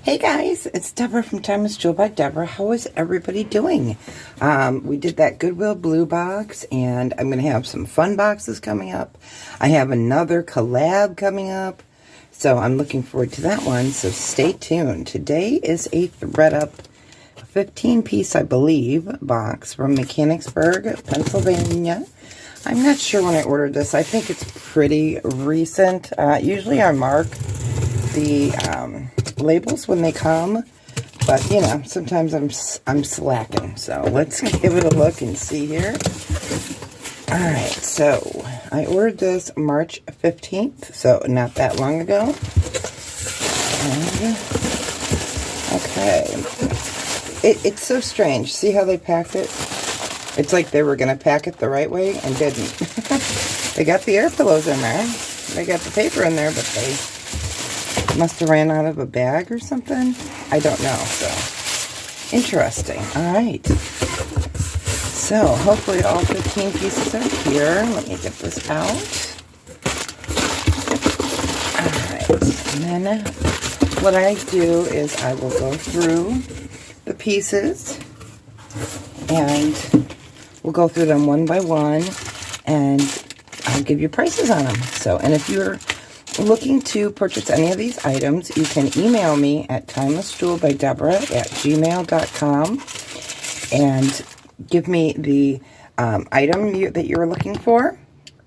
Hey guys, it's Deborah from Timelessjewelbydebra. How is everybody doing? We did that Goodwill Blue box, and I'm going to have some fun boxes coming up. I have another collab coming up, so I'm looking forward to that one, so stay tuned. Today is a ThredUP 15-piece, I believe, box from Mechanicsburg, Pennsylvania. I'm not sure when I ordered this. I think it's pretty recent. Usually I mark the labels when they come, but you know, sometimes I'm slacking. So let's give it a look and see here. All right, so I ordered this March 15th, so not that long ago. And, okay, it's so strange. See how they packed it? It's like they were gonna pack it the right way and didn't. They got the air pillows in there. They got the paper in there, but they must have ran out of a bag or something. I don't know. So interesting. All right. So hopefully all 15 pieces are here. Let me get this out. All right. And then what I do is I will go through the pieces and we'll go through them one by one and I'll give you prices on them. So, and if you're looking to purchase any of these items, you can email me at timelessjewelbydebra@gmail.com and give me the item that you're looking for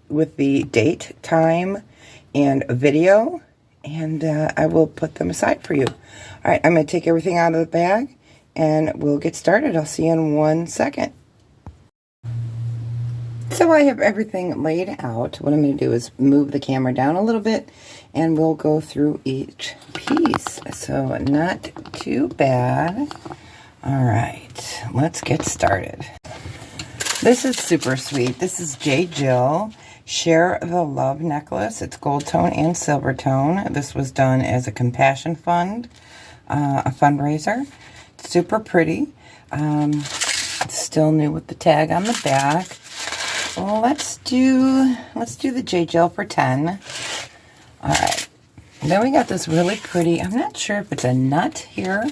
with the date, time, and video, and I will put them aside for you. All right, I'm going to take everything out of the bag and we'll get started. I'll see you in 1 second. So I have everything laid out. What I'm going to do is move the camera down a little bit and we'll go through each piece. So not too bad. All right, let's get started. This is super sweet. This is J. Jill Share the Love necklace. It's gold tone and silver tone. This was done as a compassion fund, a fundraiser. It's super pretty. It's still new with the tag on the back. Well, let's do the J Jill for 10. All right. And then we got this really pretty, I'm not sure if it's a nut here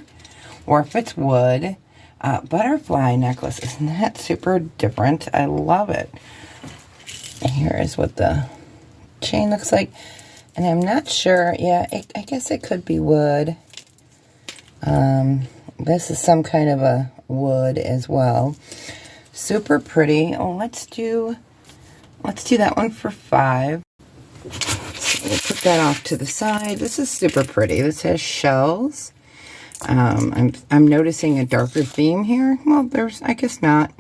or if it's wood, butterfly necklace. Isn't that super different? I love it. And here is what the chain looks like. And I'm not sure. Yeah, I guess it could be wood. This is some kind of a wood as well. Super pretty. Oh, let's do that one for 5. So we'll put that off to the side. This is super pretty. This has shells. I'm noticing a darker theme here. Well, I guess not.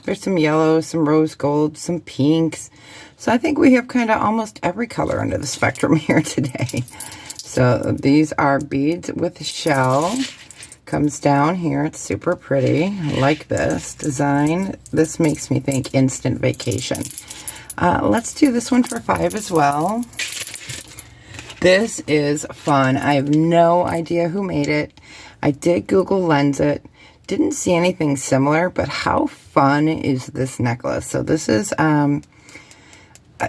There's some yellow, some rose gold, some pinks. So I think we have kind of almost every color under the spectrum here today. So these are beads with shell. Comes down here. It's super pretty. I like this design. This makes me think instant vacation. Let's do this one for 5 as well. This is fun. I have no idea who made it. I did Google Lens it. Didn't see anything similar, but how fun is this necklace? So this is,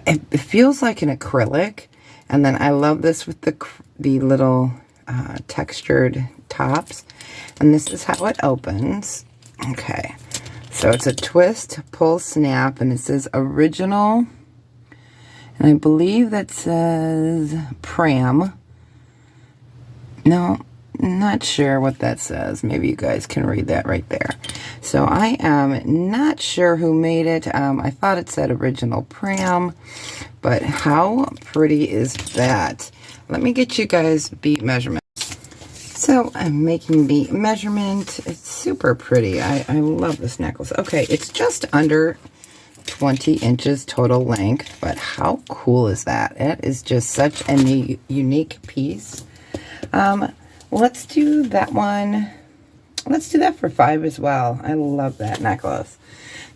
it feels like an acrylic. And then I love this with the little textured tops. And this is how it opens. Okay, so it's a twist, pull, snap, and it says original. And I believe that says Pram. No, not sure what that says. Maybe you guys can read that right there. So I am not sure who made it. I thought it said original Pram, but how pretty is that? Let me get you guys bead measurement. So I'm making the measurement. It's super pretty. I love this necklace. Okay, it's just under 20 inches total length, but how cool is that? It is just such a unique piece. Let's do that one. Let's do that for 5 as well. I love that necklace.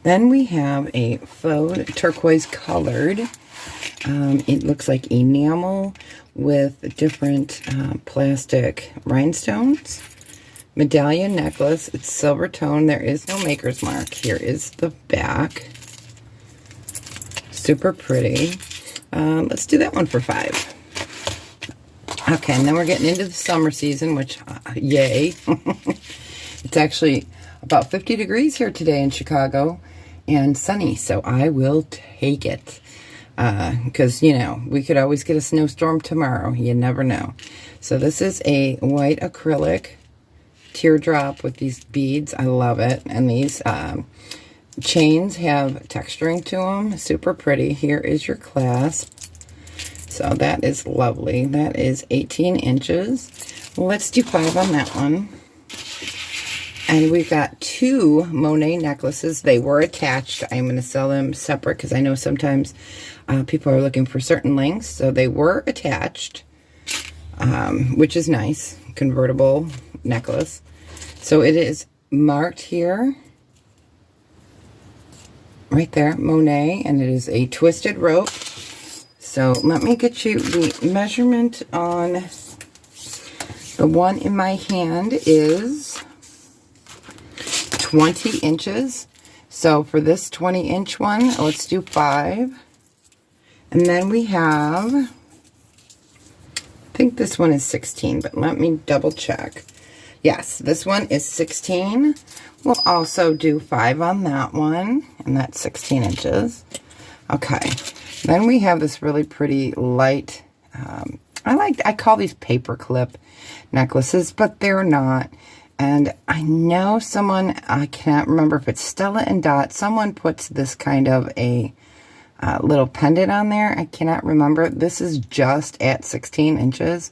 Then we have a faux turquoise colored. It looks like enamel with different plastic rhinestones. Medallion necklace. It's silver tone. There is no maker's mark. Here is the back. Super pretty. Let's do that one for 5. Okay, and then we're getting into the summer season, which, yay. It's actually about 50 degrees here today in Chicago and sunny, so I will take it. Because, you know, we could always get a snowstorm tomorrow. You never know. So this is a white acrylic teardrop with these beads. I love it. And these chains have texturing to them. Super pretty. Here is your clasp. So that is lovely. That is 18 inches. Let's do 5 on that one. And we've got 2 Monet necklaces. They were attached. I'm going to sell them separate because I know sometimes people are looking for certain lengths. So they were attached, which is nice. Convertible necklace. So it is marked here. Right there, Monet. And it is a twisted rope. So let me get you the measurement on the one in my hand is 20 inches. So for this 20-inch one, let's do 5. And then we have, I think this one is 16, but let me double check. Yes, this one is 16. We'll also do 5 on that one, and that's 16 inches. Okay. Then we have this really pretty light, I call these paper clip necklaces, but they're not. And I know someone, I can't remember if it's Stella and Dot, someone puts this kind of a little pendant on there. I cannot remember. This is just at 16 inches.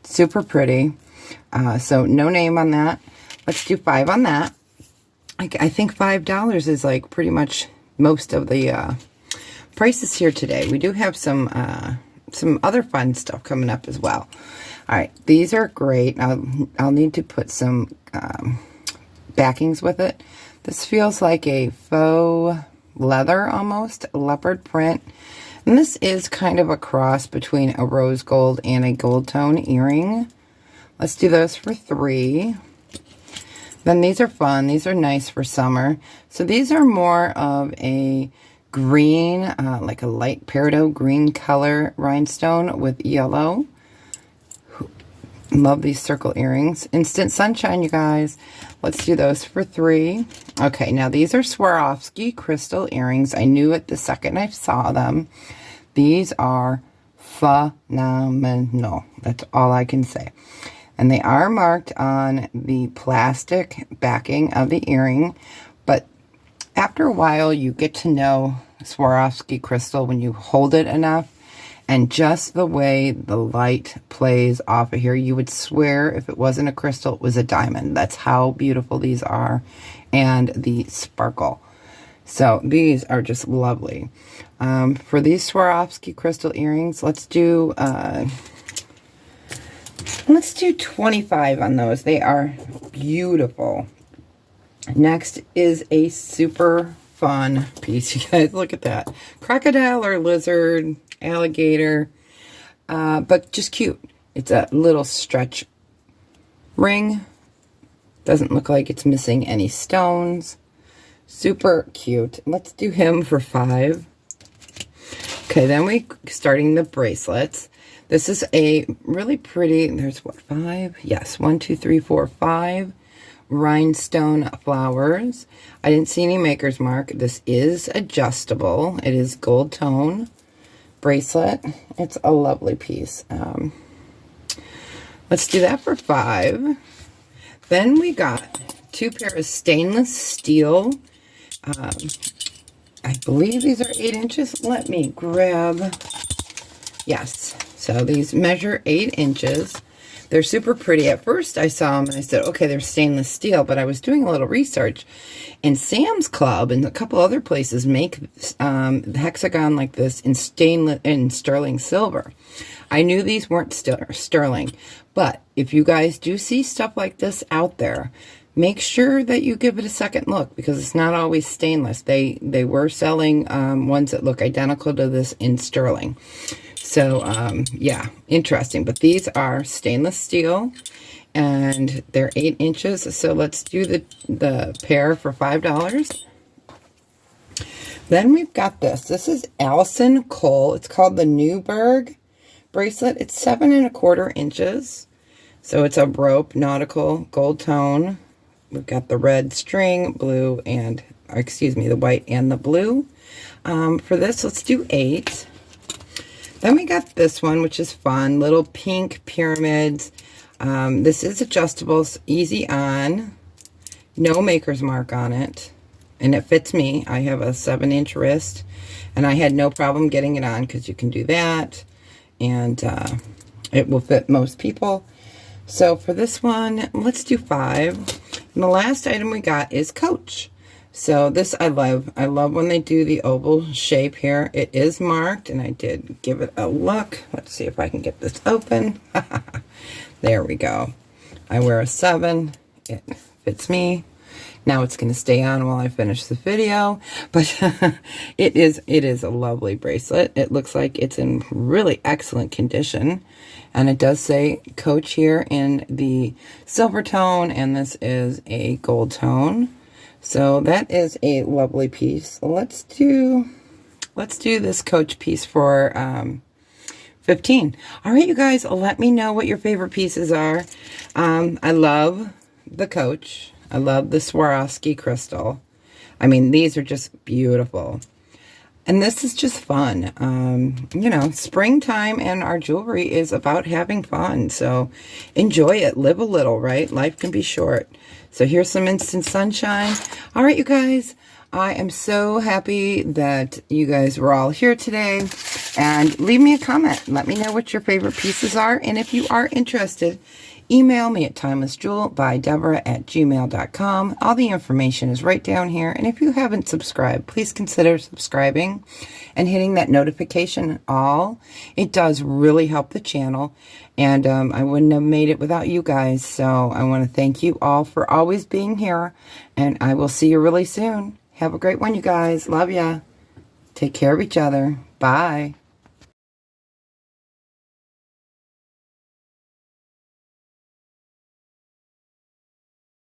Super pretty. So no name on that. Let's do 5 on that. I think $5 is like pretty much most of the prices here today. We do have some other fun stuff coming up as well. All right, these are great. I'll need to put some backings with it. This feels like a faux leather almost, leopard print. And this is kind of a cross between a rose gold and a gold tone earring. Let's do those for 3. Then these are fun. These are nice for summer. So these are more of a green, like a light peridot green color rhinestone with yellow. Love these circle earrings. Instant sunshine, you guys. Let's do those for 3. Okay, now these are Swarovski crystal earrings. I knew it the second I saw them. These are phenomenal. That's all I can say. And they are marked on the plastic backing of the earring, but after a while, you get to know Swarovski crystal when you hold it enough, and just the way the light plays off of here, you would swear if it wasn't a crystal, it was a diamond. That's how beautiful these are, and the sparkle. So these are just lovely. For these Swarovski crystal earrings, let's do 25 on those. They are beautiful. Next is a super fun piece. You guys, look at that. Crocodile or lizard, alligator, but just cute. It's a little stretch ring. Doesn't look like it's missing any stones. Super cute. Let's do him for 5. Okay, then we starting the bracelets. This is a really pretty, there's what, 5? Yes, 1, 2, 3, 4, 5. Rhinestone flowers. I didn't see any maker's mark. This is adjustable. It is gold tone bracelet. It's a lovely piece. Let's do that for 5. Then we got 2 pairs of stainless steel. I believe these are 8 inches. Let me grab. Yes. So these measure 8 inches. They're super pretty. At first I saw them and I said, okay, they're stainless steel, but I was doing a little research, and Sam's Club and a couple other places make the hexagon like this in sterling silver. I knew these weren't sterling, but if you guys do see stuff like this out there, make sure that you give it a second look, because it's not always stainless. They were selling ones that look identical to this in sterling. So, yeah, interesting. But these are stainless steel, and they're 8 inches. So let's do the pair for $5. Then we've got this. This is Allison Cole. It's called the Newberg bracelet. It's 7¼ inches. So it's a rope nautical gold tone. We've got the red string, blue, and, excuse me, the white and the blue. For this, let's do 8. Then we got this one, which is fun. Little pink pyramids. This is adjustable, easy on. No maker's mark on it. And it fits me. I have a 7-inch wrist. And I had no problem getting it on because you can do that. And it will fit most people. So for this one, let's do 5. And the last item we got is Coach. So this I love. I love when they do the oval shape here. It is marked, and I did give it a look. Let's see if I can get this open. There we go. I wear a 7. It fits me. Now it's going to stay on while I finish the video, but it is a lovely bracelet. It looks like it's in really excellent condition, and it does say Coach here in the silver tone, and this is a gold tone. So that is a lovely piece. Let's do this Coach piece for 15. All right, you guys, let me know what your favorite pieces are. I love the Coach. I love the Swarovski crystal. I mean, these are just beautiful. And this is just fun. You know, springtime and our jewelry is about having fun. So enjoy it. Live a little, right? Life can be short. So here's some instant sunshine. All right, you guys. I am so happy that you guys were all here today. And leave me a comment. Let me know what your favorite pieces are. And if you are interested, email me at timelessjewelbydebra@gmail.com. All the information is right down here. And if you haven't subscribed, please consider subscribing and hitting that notification all. It does really help the channel. And I wouldn't have made it without you guys. So I want to thank you all for always being here. And I will see you really soon. Have a great one, you guys. Love ya. Take care of each other. Bye.